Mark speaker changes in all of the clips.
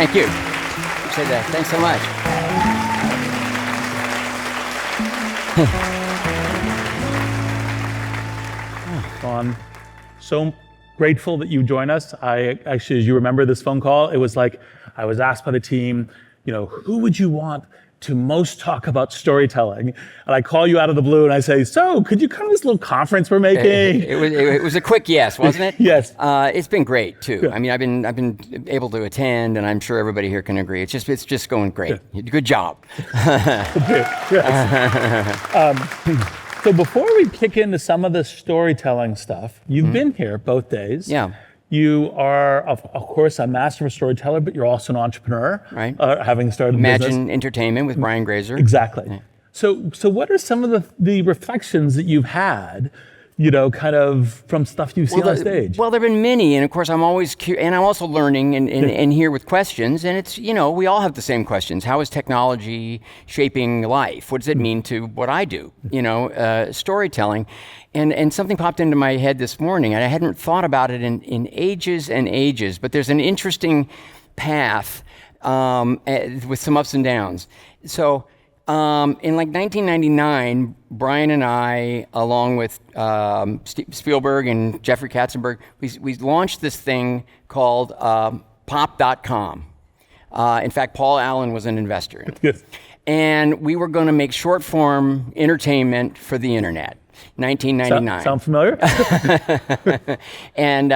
Speaker 1: Thank you. Appreciate that. Thanks so much.
Speaker 2: So I'm so grateful that you joined us. I actually, as you remember this phone call, it was like I was asked by the team, who would you want to most talk about storytelling? And I call you out of the blue and I say, so could you come to this little conference we're making?
Speaker 1: It was a quick yes, wasn't it?
Speaker 2: Yes.
Speaker 1: It's been great too.
Speaker 2: Yeah.
Speaker 1: I mean, I've been able to attend, and I'm sure everybody here can agree. It's just going great. Yeah. Good job.
Speaker 2: So before we kick into some of the storytelling stuff, you've been here both days.
Speaker 1: Yeah.
Speaker 2: You are, of course, a master storyteller, but you're also an entrepreneur,
Speaker 1: right?
Speaker 2: Having started
Speaker 1: Imagine Entertainment with Brian Grazer.
Speaker 2: Exactly.
Speaker 1: Yeah.
Speaker 2: So what are some of the reflections that you've had, kind of from stuff you've seen on stage?
Speaker 1: Well, there have been many, and of course, I'm always curious, and I'm also learning and here with questions, and it's, we all have the same questions. How is technology shaping life? What does it mean to what I do? Storytelling. And something popped into my head this morning, and I hadn't thought about it in ages and ages, but there's an interesting path with some ups and downs. So in like 1999, Brian and I, along with Spielberg and Jeffrey Katzenberg, we launched this thing called pop.com. In fact, Paul Allen was an investor in it.
Speaker 2: Yes.
Speaker 1: And we were going to make short form entertainment for the internet. 1999.
Speaker 2: Sound familiar?
Speaker 1: And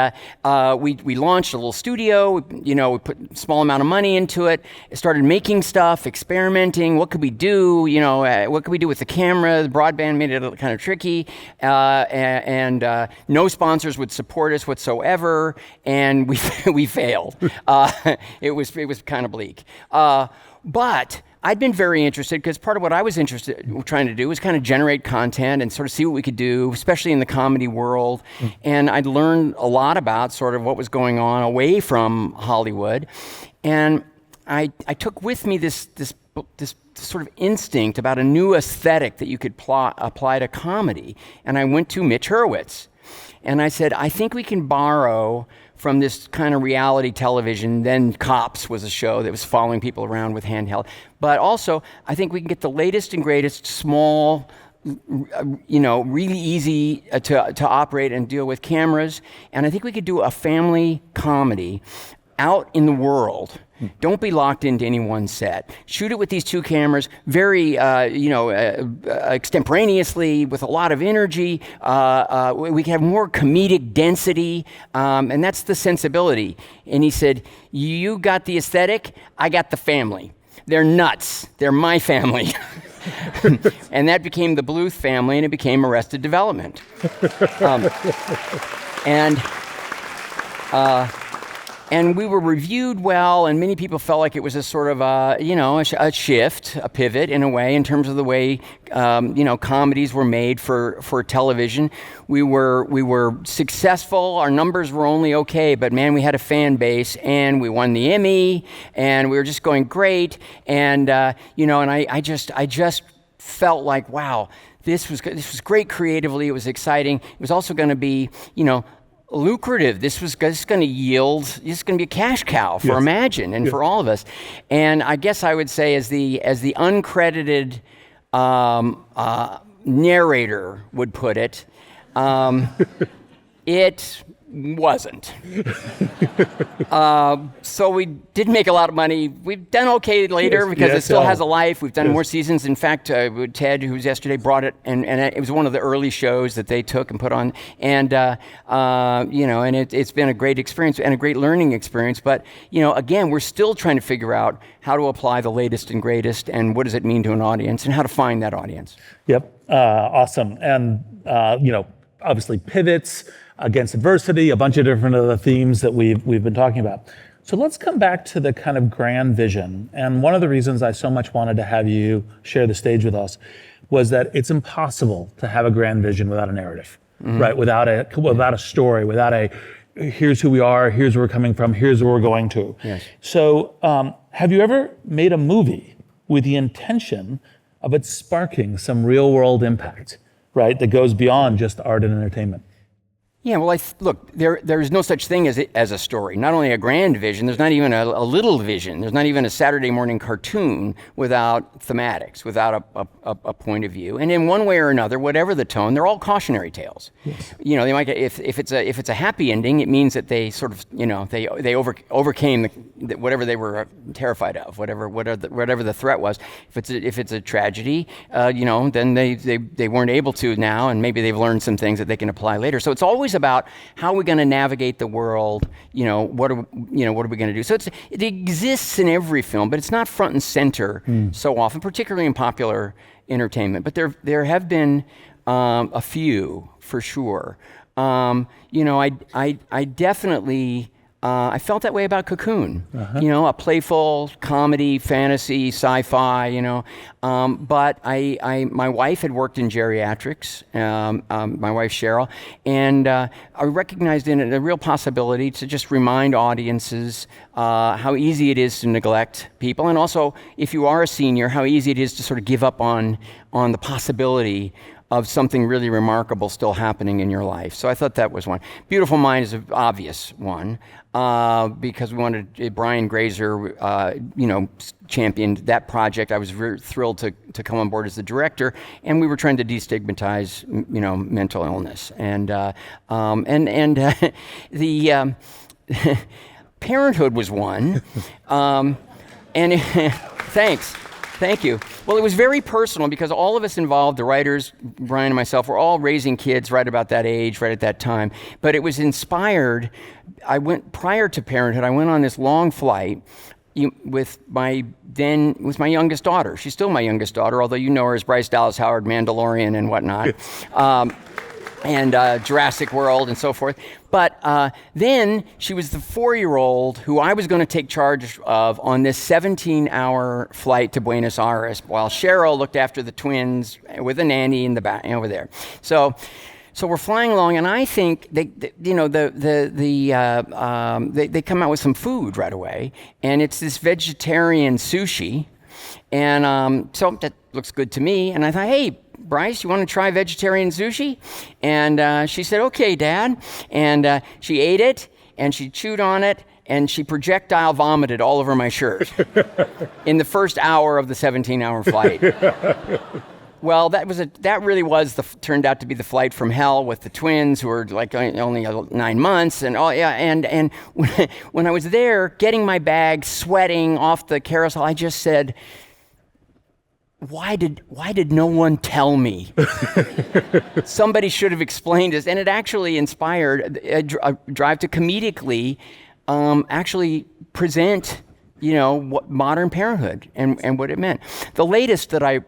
Speaker 1: we launched a little studio. We put a small amount of money into it. Started making stuff, experimenting. What could we do? What could we do with the camera? The broadband made it kind of tricky, and no sponsors would support us whatsoever. And we failed. It was kind of bleak. But I'd been very interested, because part of what I was trying to do was kind of generate content and sort of see what we could do, especially in the comedy world. And I'd learned a lot about sort of what was going on away from Hollywood. And I took with me this sort of instinct about a new aesthetic that you could apply to comedy. And I went to Mitch Hurwitz. And I said, I think we can borrow from this kind of reality television. Then Cops was a show that was following people around with handheld. But also, I think we can get the latest and greatest small, really easy to operate and deal with cameras. And I think we could do a family comedy out in the world. Don't be locked into any one set. Shoot it with these two cameras, very, extemporaneously, with a lot of energy. We can have more comedic density, and that's the sensibility. And he said, you got the aesthetic, I got the family. They're nuts. They're my family. And that became the Bluth family, and it became Arrested Development. And we were reviewed well, and many people felt like it was a sort of a shift, a pivot in a way, in terms of the way comedies were made for television. We were successful. Our numbers were only okay, but man, we had a fan base, and we won the Emmy, and we were just going great. And I just felt like, wow, this was great creatively. It was exciting. It was also going to be, lucrative. This was just going to yield. This is going to be a cash cow for Imagine and for all of us. And I guess I would say, as the uncredited narrator would put it, it wasn't. So we did make a lot of money. We've done okay later because it still has a life. We've done more seasons. In fact, Ted, who was yesterday, brought it, and it was one of the early shows that they took and put on. And and it's been a great experience and a great learning experience. But again, we're still trying to figure out how to apply the latest and greatest, and what does it mean to an audience, and how to find that audience.
Speaker 2: Yep, awesome. And obviously pivots against adversity, a bunch of different other themes that we've been talking about. So let's come back to the kind of grand vision. And one of the reasons I so much wanted to have you share the stage with us was that it's impossible to have a grand vision without a narrative, right? Without a story, without a here's who we are, here's where we're coming from, here's where we're going to.
Speaker 1: Yes.
Speaker 2: So have you ever made a movie with the intention of it sparking some real world impact, right? That goes beyond just art and entertainment?
Speaker 1: Yeah, well, look, there's no such thing as a story. Not only a grand vision, there's not even a little vision. There's not even a Saturday morning cartoon without thematics, without a point of view. And in one way or another, whatever the tone, they're all cautionary tales. Yes. You know, they might if it's a happy ending, it means that they sort of, you know, they overcame whatever they were terrified of, whatever the threat was. If it's a tragedy, you know, then they weren't able to now, and maybe they've learned some things that they can apply later. So it's always about how we're going to navigate the world. You know, what are we going to do? So it exists in every film, but it's not front and center so often, particularly in popular entertainment. But there have been a few for sure. You know, I definitely. I felt that way about Cocoon, you know, a playful comedy, fantasy, sci-fi, you know. But my wife had worked in geriatrics, my wife Cheryl, and I recognized in it a real possibility to just remind audiences how easy it is to neglect people, and also, if you are a senior, how easy it is to sort of give up on the possibility of something really remarkable still happening in your life. So I thought that was one. Beautiful Mind is an obvious one, because we wanted, Brian Grazer, you know, championed that project. I was thrilled to come on board as the director, and we were trying to destigmatize, you know, mental illness. And the Parenthood was one, and thanks. Thank you. Well, it was very personal because all of us involved, the writers, Brian and myself, were all raising kids right about that age, right at that time. But it was inspired. Prior to Parenthood, I went on this long flight with my youngest daughter. She's still my youngest daughter, although you know her as Bryce Dallas Howard, Mandalorian and whatnot. And Jurassic World and so forth. But then she was the 4-year-old who I was going to take charge of on this 17-hour flight to Buenos Aires, while Cheryl looked after the twins with a nanny in the back over there. So we're flying along, and I think they come out with some food right away, and it's this vegetarian sushi, and so that looks good to me. And I thought, hey, Bryce, you want to try vegetarian sushi? And she said, okay, Dad. And she ate it, and she chewed on it, and she projectile vomited all over my shirt in the first hour of the 17-hour flight. Well, that really turned out to be the flight from hell with the twins, who were like only 9 months, and and when I was there getting my bag, sweating off the carousel, I just said, why did no one tell me? Somebody should have explained this. And it actually inspired a drive to comedically actually present, you know, what modern parenthood and what it meant. The latest that I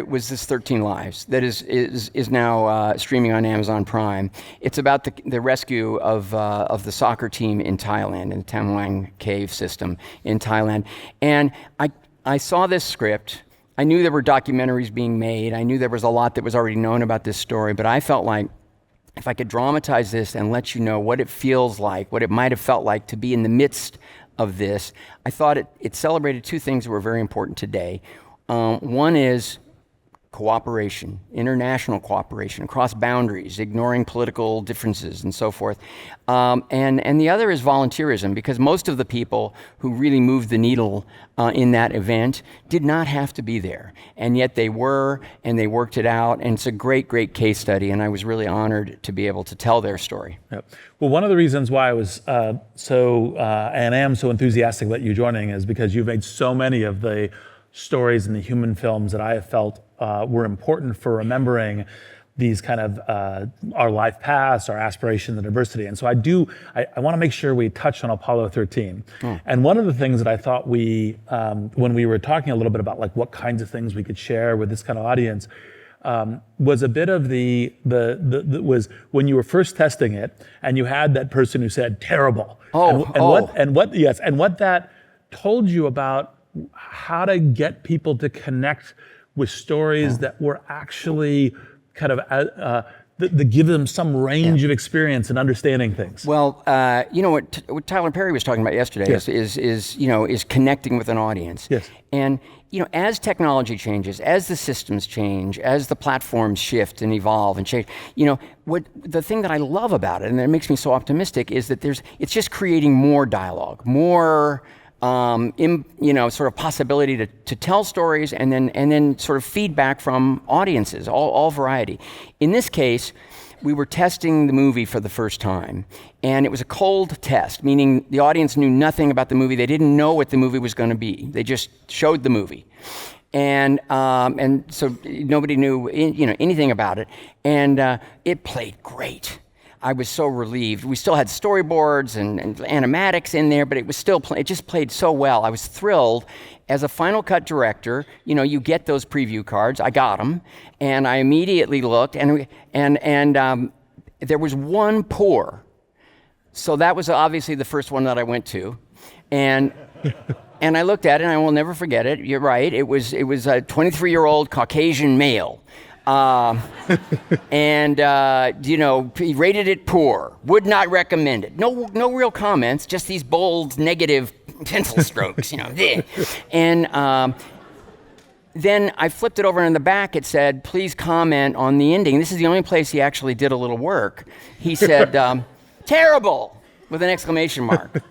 Speaker 1: was this 13 Lives that is now streaming on Amazon Prime. It's about the rescue of the soccer team in Thailand, in the Tam Luang cave system in Thailand. And I saw this script. I knew there were documentaries being made. I knew there was a lot that was already known about this story, but I felt like if I could dramatize this and let you know what it feels like, what it might have felt like to be in the midst of this, I thought it celebrated two things that were very important today. One is cooperation, international cooperation, across boundaries, ignoring political differences and so forth. And the other is volunteerism, because most of the people who really moved the needle in that event did not have to be there. And yet they were, and they worked it out. And it's a great, great case study. And I was really honored to be able to tell their story.
Speaker 2: Yep. Well, one of the reasons why I was and am so enthusiastic about you joining is because you've made so many of the stories in the human films that I have felt were important for remembering these kind of our life past, our aspirations and diversity. And so I want to make sure we touch on Apollo 13. And one of the things that I thought when we were talking a little bit about like what kinds of things we could share with this kind of audience, was a bit of was when you were first testing it and you had that person who said terrible. What that told you about how to get people to connect with stories that were actually kind of that give them some range of experience in understanding things.
Speaker 1: Well, what Tyler Perry was talking about yesterday is connecting with an audience.
Speaker 2: Yes.
Speaker 1: And as technology changes, as the systems change, as the platforms shift and evolve and change, what the thing that I love about it, and that makes me so optimistic, is that it's just creating more dialogue, more sort of possibility to tell stories, and then sort of feedback from audiences, all variety. In this case, we were testing the movie for the first time, and it was a cold test, meaning the audience knew nothing about the movie. They didn't know what the movie was going to be. They just showed the movie, and so nobody knew anything about it, and it played great. I was so relieved. We still had storyboards and animatics in there, but it was still it just played so well. I was thrilled. As a Final Cut director, you get those preview cards. I got them, and I immediately looked, and there was one pour. So that was obviously the first one that I went to, and I looked at it, and I will never forget it. You're right. It was a 23-year-old Caucasian male. He rated it poor, would not recommend it. No real comments, just these bold negative pencil strokes, And then I flipped it over, and in the back it said, please comment on the ending. This is the only place he actually did a little work. He said, terrible, with an exclamation mark.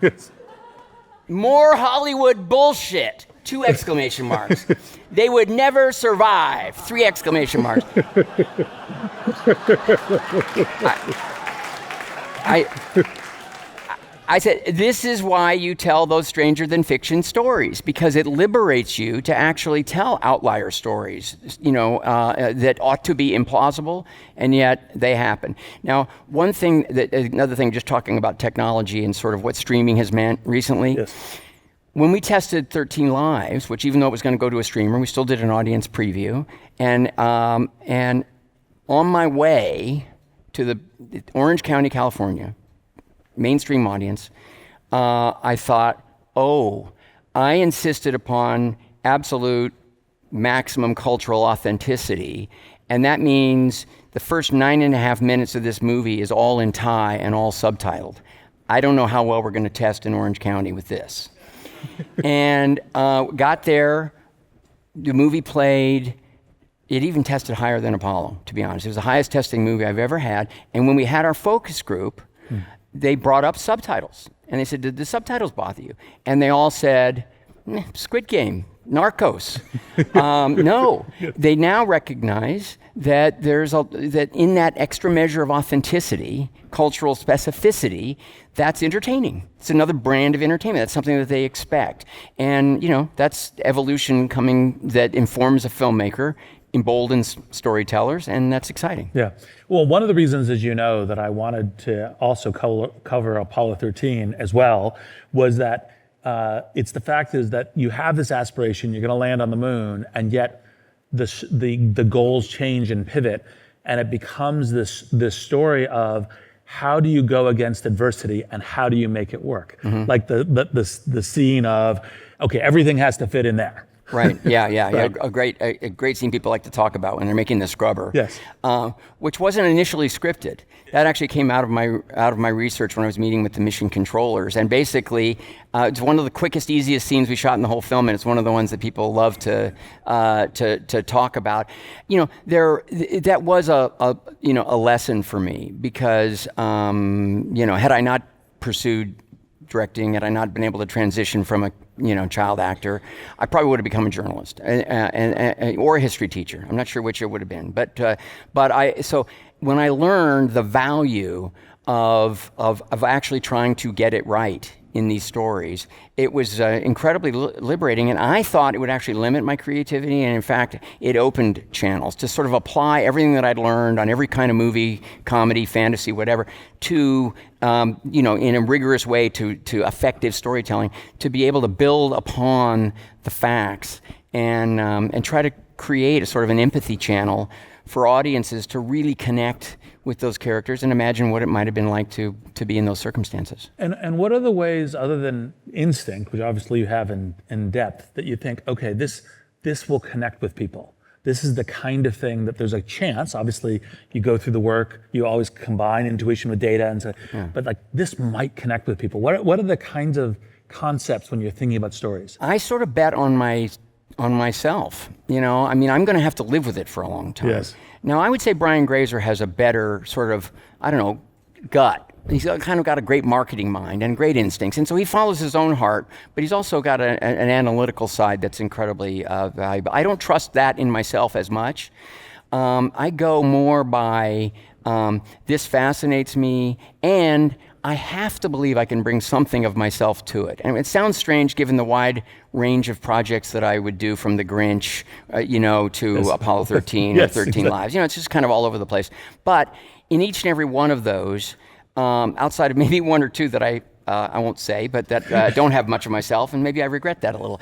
Speaker 1: More Hollywood bullshit. 2 exclamation marks. They would never survive. 3 exclamation marks. I said, this is why you tell those stranger than fiction stories, because it liberates you to actually tell outlier stories, that ought to be implausible, and yet they happen. Now, another thing, just talking about technology and sort of what streaming has meant recently.
Speaker 2: Yes.
Speaker 1: When we tested 13 Lives, which even though it was going to go to a streamer, we still did an audience preview. And on my way to the Orange County, California, mainstream audience, I thought, I insisted upon absolute maximum cultural authenticity. And that means the first 9.5 minutes of this movie is all in Thai and all subtitled. I don't know how well we're going to test in Orange County with this. And got there, the movie played. It even tested higher than Apollo, to be honest. It was the highest testing movie I've ever had. And when we had our focus group, they brought up subtitles. And they said, did the subtitles bother you? And they all said, Squid Game, Narcos. No, they now recognize that that in that extra measure of authenticity, cultural specificity, that's entertaining. It's another brand of entertainment. That's something that they expect. And, that's evolution coming that informs a filmmaker, emboldens storytellers, and that's exciting.
Speaker 2: Yeah. Well, one of the reasons, as you know, that I wanted to also cover Apollo 13 as well was that it's the fact is that you have this aspiration, you're going to land on the moon, and yet the goals change and pivot, and it becomes this story of how do you go against adversity and how do you make it work? Mm-hmm. Like the scene of, okay, everything has to fit in there.
Speaker 1: Right. Yeah. A great scene people like to talk about when they're making the scrubber.
Speaker 2: Yes.
Speaker 1: Which wasn't initially scripted. That actually came out of my research when I was meeting with the mission controllers. And basically, it's one of the quickest, easiest scenes we shot in the whole film, and it's one of the ones that people love to talk about. That was a lesson for me because had I not pursued directing, had I not been able to transition from a child actor, I probably would have become a journalist or a history teacher. I'm not sure which it would have been, but when I learned the value of actually trying to get it right in these stories, it was incredibly liberating, and I thought it would actually limit my creativity, and in fact, it opened channels to sort of apply everything that I'd learned on every kind of movie, comedy, fantasy, whatever, to in a rigorous way to effective storytelling, to be able to build upon the facts and try to create a sort of an empathy channel for audiences to really connect with those characters and imagine what it might have been like to be in those circumstances.
Speaker 2: And what are the ways, other than instinct, which obviously you have in depth, that you think, okay, this will connect with people? this is the kind of thing that there's a chance, obviously you go through the work, you always combine intuition with data and say, but like this might connect with people. What are the kinds of concepts when you're thinking about stories?
Speaker 1: I sort of bet on myself. You know, I mean, I'm going to have to live with it for a long time.
Speaker 2: Yes.
Speaker 1: Now, I would say Brian Grazer has a better sort of, I don't know, gut. He's kind of got a great marketing mind and great instincts. And so he follows his own heart, but he's also got an analytical side that's incredibly valuable. I don't trust that in myself as much. I go more by, this fascinates me, and I have to believe I can bring something of myself to it. And it sounds strange given the wide range of projects that I would do, from The Grinch, to Apollo 13 or 13 Lives. You know, it's just kind of all over the place. But in each and every one of those, outside of maybe one or two that I won't say, but that don't have much of myself, and maybe I regret that a little.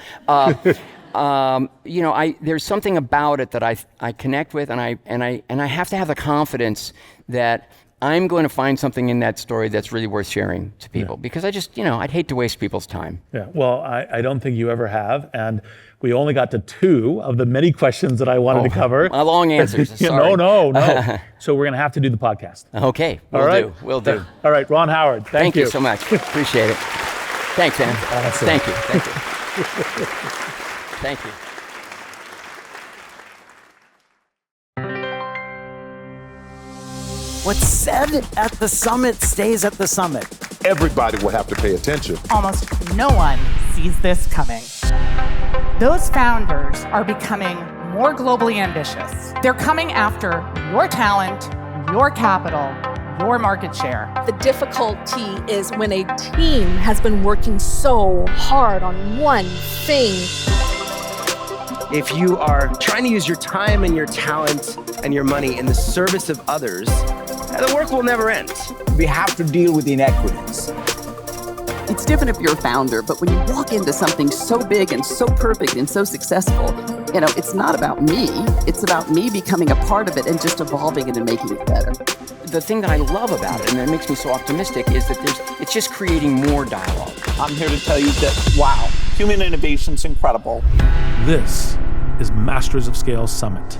Speaker 1: There's something about it that I connect with, and I have to have the confidence that I'm going to find something in that story that's really worth sharing to people, because I just, I'd hate to waste people's time.
Speaker 2: Yeah, well, I don't think you ever have, and we only got to 2 of the many questions that I wanted to cover.
Speaker 1: Long answers, sorry.
Speaker 2: No. So we're going to have to do the podcast.
Speaker 1: Okay, we'll do.
Speaker 2: All right, Ron Howard, thank you.
Speaker 1: Thank you so much, appreciate it. Thanks, man.
Speaker 2: Awesome.
Speaker 1: Thank you. Thank you.
Speaker 3: What's said at the summit stays at the summit.
Speaker 4: Everybody will have to pay attention.
Speaker 5: Almost no one sees this coming. Those founders are becoming more globally ambitious. They're coming after your talent, your capital, your market share.
Speaker 6: The difficulty is when a team has been working so hard on one thing.
Speaker 7: If you are trying to use your time and your talent and your money in the service of others, the work will never end.
Speaker 3: We have to deal with inequities.
Speaker 8: It's different if you're a founder, but when you walk into something so big and so perfect and so successful, it's not about me. It's about me becoming a part of it and just evolving it and making it better.
Speaker 1: The thing that I love about it, and that makes me so optimistic, is that it's just creating more dialogue.
Speaker 9: I'm here to tell you that, wow, human innovation's incredible.
Speaker 2: This is Masters of Scale Summit.